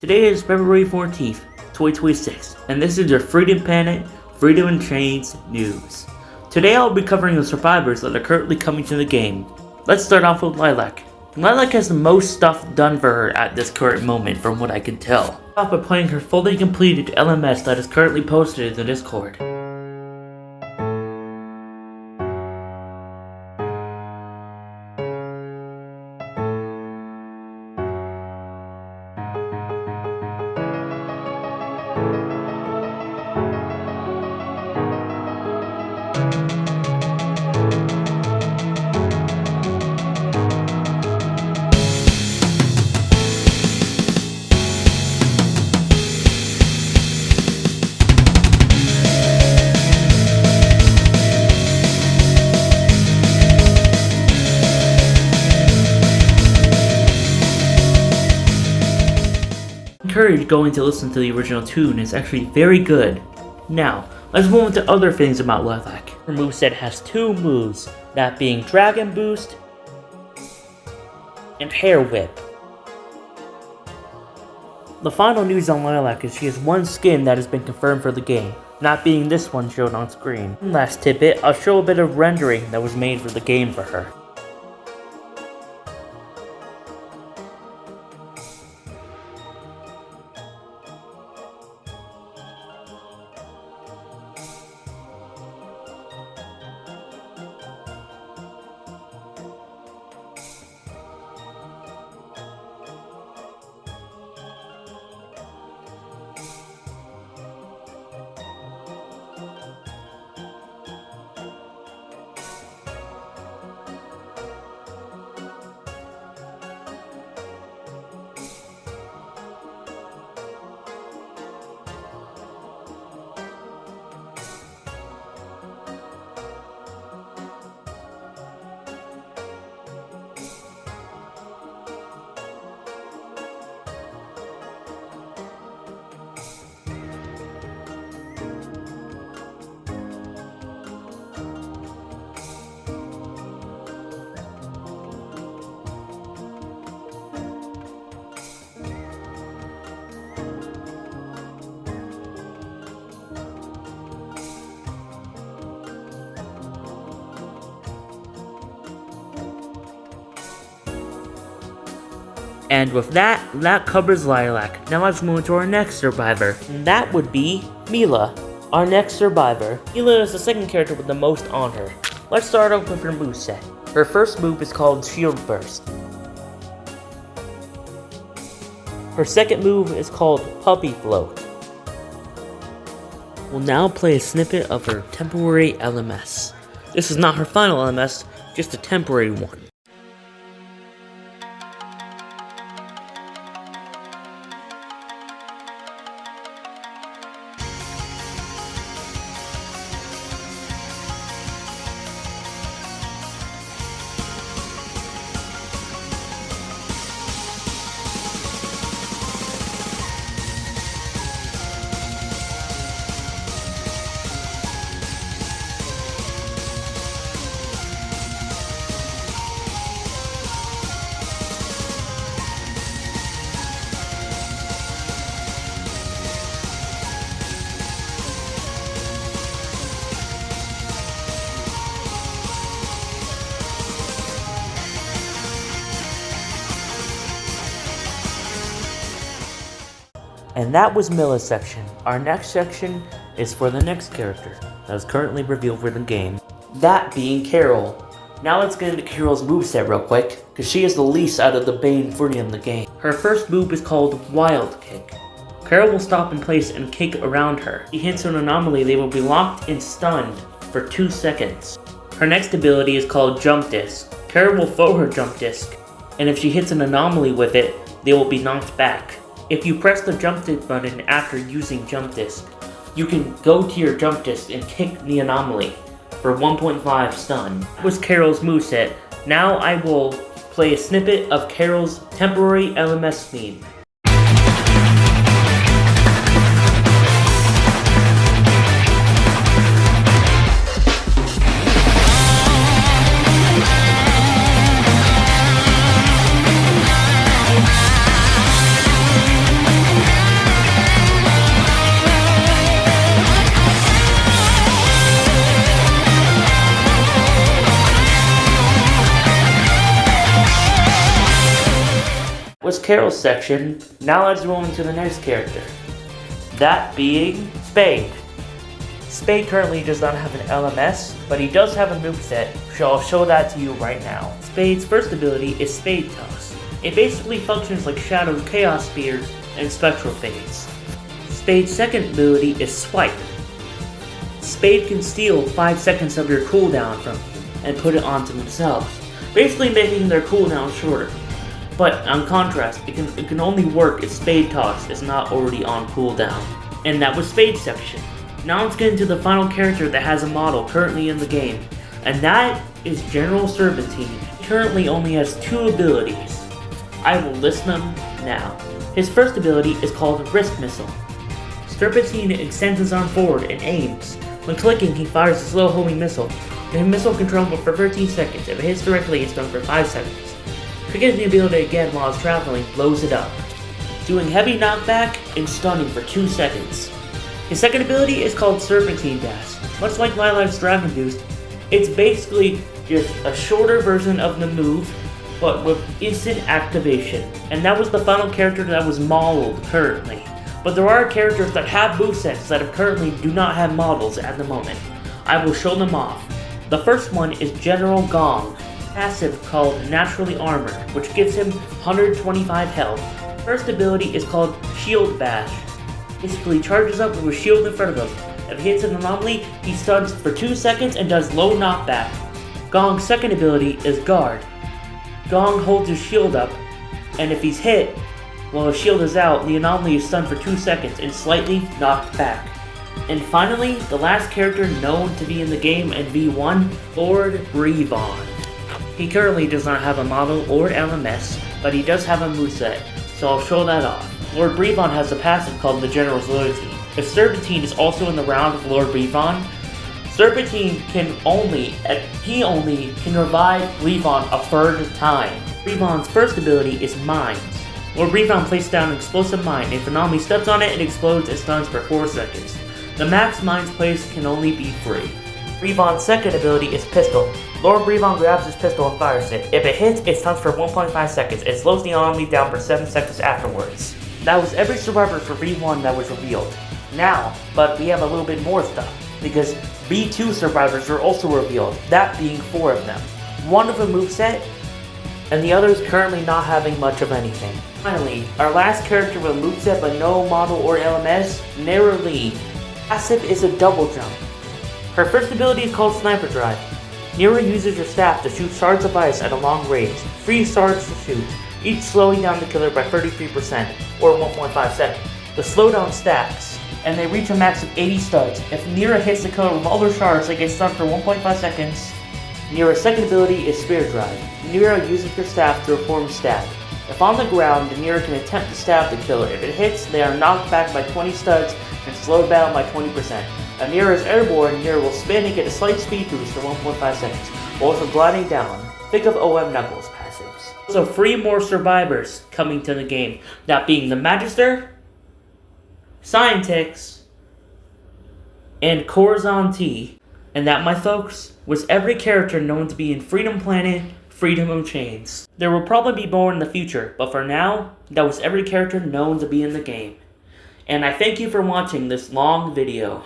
Today is February 14th, 2026, and this is your Freedom Planet, Freedom and Chains news. Today I'll be covering the survivors that are currently coming to the game. Let's start off with Lilac. Lilac has the most stuff done for her at this current moment from what I can tell. I'll start by playing her fully completed LMS that is currently posted in the Discord. Encourage going to listen to the original tune, it's actually very good. Now, let's move on to other things about Lilac. Her moveset has two moves, that being Dragon Boost and Hair Whip. The final news on Lilac is she has one skin that has been confirmed for the game, not being this one shown on screen. One last tidbit, I'll show a bit of rendering that was made for the game for her. And with that covers Lilac. Now let's move to our next survivor. And that would be Mila, our next survivor. Mila is the second character with the most on her. Let's start off with her moveset. Her first move is called Shield Burst. Her second move is called Puppy Float. We'll now play a snippet of her temporary LMS. This is not her final LMS, just a temporary one. And that was Mila's section. Our next section is for the next character that is currently revealed for the game, that being Carol. Now let's get into Carol's moveset real quick, because she is the least out of the main 40 in the game. Her first move is called Wild Kick. Carol will stop in place and kick around her. If she hits an anomaly, they will be locked and stunned for 2 seconds. Her next ability is called Jump Disc. Carol will throw her Jump Disc, and if she hits an anomaly with it, they will be knocked back. If you press the Jump Disc button after using Jump Disc, you can go to your Jump Disc and kick the anomaly for 1.5 stun. That was Carol's moveset. Now I will play a snippet of Carol's temporary LMS theme. Carol's section. Now let's roll into the next character. That being Spade. Spade currently does not have an LMS, but he does have a moveset, so I'll show that to you right now. Spade's first ability is Spade Toss. It basically functions like Shadow's Chaos Spears and Spectral Fades. Spade's second ability is Swipe. Spade can steal 5 seconds of your cooldown from you and put it onto themselves, basically making their cooldown shorter. But on contrast, it can only work if Spade Toss is not already on cooldown. And that was Spade's section. Now let's get into the final character that has a model currently in the game, and that is General Serpentine. He currently only has 2 abilities. I will list them now. His first ability is called Wrist Missile. Serpentine extends his arm forward and aims. When clicking, he fires a slow homing missile. The missile can travel for 13 seconds. If it hits directly, it's done for 5 seconds. Clicking the ability again while it's traveling blows it up, doing heavy knockback and stunning for 2 seconds. His second ability is called Serpentine Dash. Much like Lilac's Dragon Boost, it's basically just a shorter version of the move, but with instant activation. And that was the final character that was modeled currently. But there are characters that have movesets that currently do not have models at the moment. I will show them off. The first one is General Gong, passive called Naturally Armor, which gives him 125 health. First ability is called Shield Bash. Basically charges up with a shield in front of him. If he hits an anomaly, he stuns for 2 seconds and does low knockback. Gong's second ability is Guard. Gong holds his shield up, and if he's hit while his shield is out, the anomaly is stunned for 2 seconds and slightly knocked back. And finally, the last character known to be in the game in V1, Lord Brevon. He currently does not have a model or LMS, but he does have a moveset, so I'll show that off. Lord Brevon has a passive called the General's Loyalty. If Serpentine is also in the round of Lord Brevon, Serpentine can only revive Brevon a third time. Brevon's first ability is Mines. Lord Brevon places down an explosive mine. If an anomaly steps on it, it explodes and stuns for 4 seconds. The max mines placed can only be 3. Brevon's second ability is Pistol. Lord Brevon grabs his pistol and fires it. If it hits, it stuns for 1.5 seconds. It slows the anomaly down for 7 seconds afterwards. That was every survivor for V1 that was revealed. Now, but we have a little bit more stuff, because V2 survivors are also revealed, that being 4 of them. One of a moveset, and the others currently not having much of anything. Finally, our last character with a moveset but no model or LMS, Neera. Passive is a double jump. Her first ability is called Sniper Drive. Neera uses her staff to shoot shards of ice at a long range, 3 shards to shoot, each slowing down the killer by 33%, or 1.5 seconds. The slowdown stacks, and they reach a max of 80 studs. If Neera hits the killer with all their shards, they get stunned for 1.5 seconds. Neera's second ability is Spear Drive. Neera uses her staff to perform a stab. If on the ground, Neera can attempt to stab the killer. If it hits, they are knocked back by 20 studs and slowed down by 20%. If Neera is airborne, Neera will spin and get a slight speed boost for 1.5 seconds, while also gliding down. Think of OM Knuckles passives. So 3 more survivors coming to the game, that being the Magister, Scientix, and Corazon T. And that, my folks, was every character known to be in Freedom Planet, Freedom of Chains. There will probably be more in the future, but for now, that was every character known to be in the game. And I thank you for watching this long video.